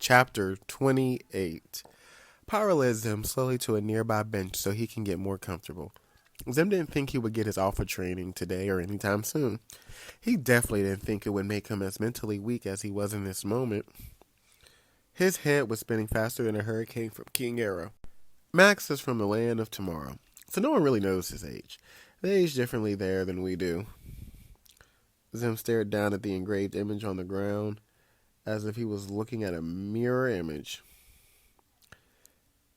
Chapter 28. Pyro led Zim slowly to a nearby bench so he can get more comfortable. Zim didn't think he would get his alpha training today or anytime soon. He definitely didn't think it would make him as mentally weak as he was in this moment. His head was spinning faster than a hurricane from King Aero. Max is from the land of tomorrow, so no one really knows his age. They age differently there than we do. Zim stared down at the engraved image on the ground as if he was looking at a mirror image.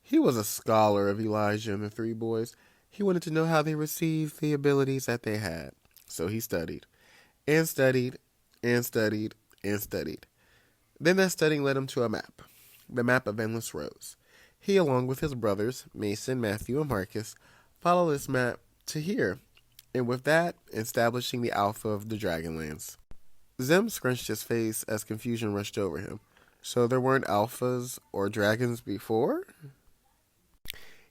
He was a scholar of Elijah and the three boys. He wanted to know how they received the abilities that they had. So he studied, and studied, and studied, and studied. Then that studying led him to a map, the map of Endless Roads. He, along with his brothers, Mason, Matthew, and Marcus, followed this map to here, and with that, establishing the Alpha of the Dragonlands. Zim scrunched his face as confusion rushed over him. So there weren't alphas or dragons before?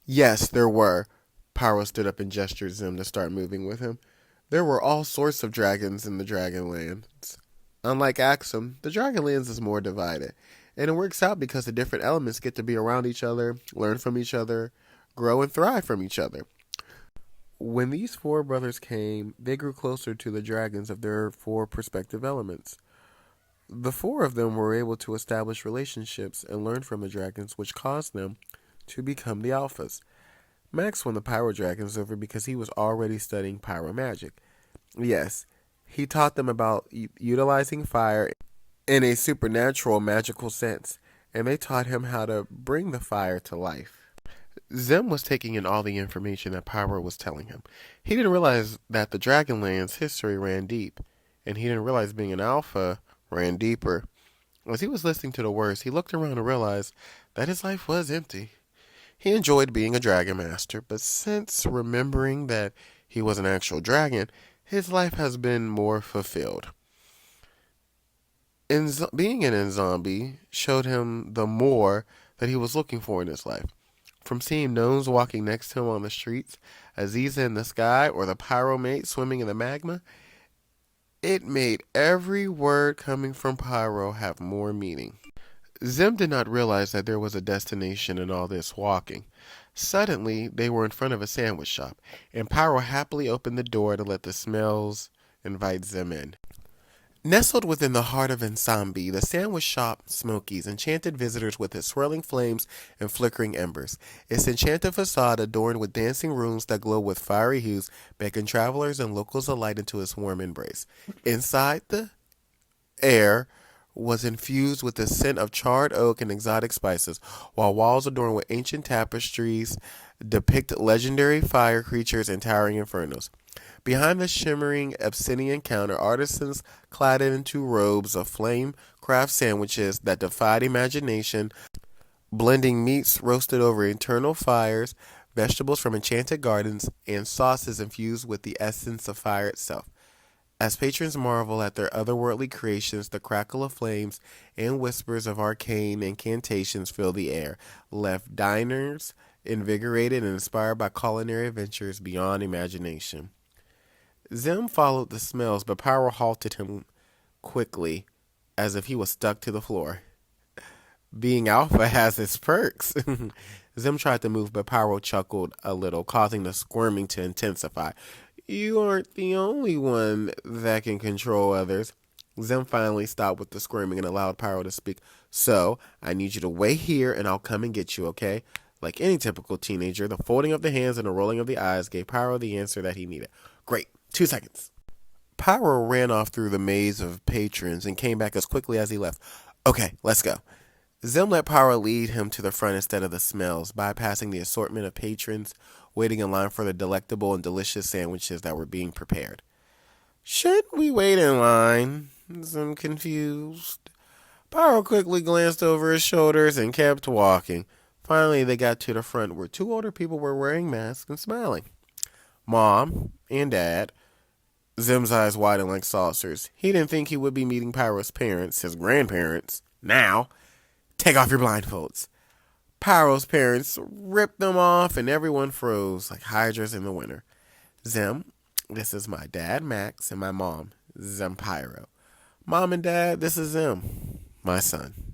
Yes, there were. Pyro stood up and gestured Zim to start moving with him. There were all sorts of dragons in the Dragonlands. Unlike Axum, the Dragonlands is more divided. And it works out because the different elements get to be around each other, learn from each other, grow and thrive from each other. When these four brothers came, they grew closer to the dragons of their four respective elements. The four of them were able to establish relationships and learn from the dragons, which caused them to become the alphas. Max won the Pyro Dragons over because he was already studying pyro magic. Yes, he taught them about utilizing fire in a supernatural magical sense, and they taught him how to bring the fire to life. Zim was taking in all the information that Pyro was telling him. He didn't realize that the Dragonland's history ran deep, and he didn't realize being an alpha ran deeper. As he was listening to the words, he looked around and realized that his life was empty. He enjoyed being a dragon master, but since remembering that he was an actual dragon, his life has been more fulfilled. Being an zombie showed him the more that he was looking for in his life. From seeing gnomes walking next to him on the streets, Aziza in the sky, or the pyro mate swimming in the magma, it made every word coming from Pyro have more meaning. Zim did not realize that there was a destination in all this walking. Suddenly, they were in front of a sandwich shop, and Pyro happily opened the door to let the smells invite Zim in. Nestled within the heart of Ensambi, the sandwich shop Smokies enchanted visitors with its swirling flames and flickering embers. Its enchanted facade, adorned with dancing rooms that glow with fiery hues, beckon travelers and locals alike into its warm embrace. Inside, the air was infused with the scent of charred oak and exotic spices, while walls adorned with ancient tapestries depict legendary fire creatures and towering infernos. Behind the shimmering obsidian counter, artisans clad into robes of flame craft sandwiches that defied imagination, blending meats roasted over eternal fires, vegetables from enchanted gardens, and sauces infused with the essence of fire itself. As patrons marvel at their otherworldly creations, the crackle of flames and whispers of arcane incantations fill the air, left diners invigorated and inspired by culinary adventures beyond imagination. Zim followed the smells, but Pyro halted him quickly, as if he was stuck to the floor. Being alpha has its perks. Zim tried to move, but Pyro chuckled a little, causing the squirming to intensify. You aren't the only one that can control others. Zim finally stopped with the squirming and allowed Pyro to speak. So, I need you to wait here and I'll come and get you, okay? Like any typical teenager, the folding of the hands and the rolling of the eyes gave Pyro the answer that he needed. Great. 2 seconds. Pyro ran off through the maze of patrons and came back as quickly as he left. Okay, let's go. Zim let Pyro lead him to the front instead of the smells, bypassing the assortment of patrons waiting in line for the delectable and delicious sandwiches that were being prepared. Shouldn't we wait in line? Zim confused. Pyro quickly glanced over his shoulders and kept walking. Finally, they got to the front where 2 older people were wearing masks and smiling. Mom and Dad. Zim's eyes widened like saucers. He didn't think he would be meeting Pyro's parents, his grandparents. Now, take off your blindfolds. Pyro's parents ripped them off and everyone froze like hydras in the winter. Zim, this is my dad, Max, and my mom, Zim Pyro. Mom and Dad, this is Zim, my son.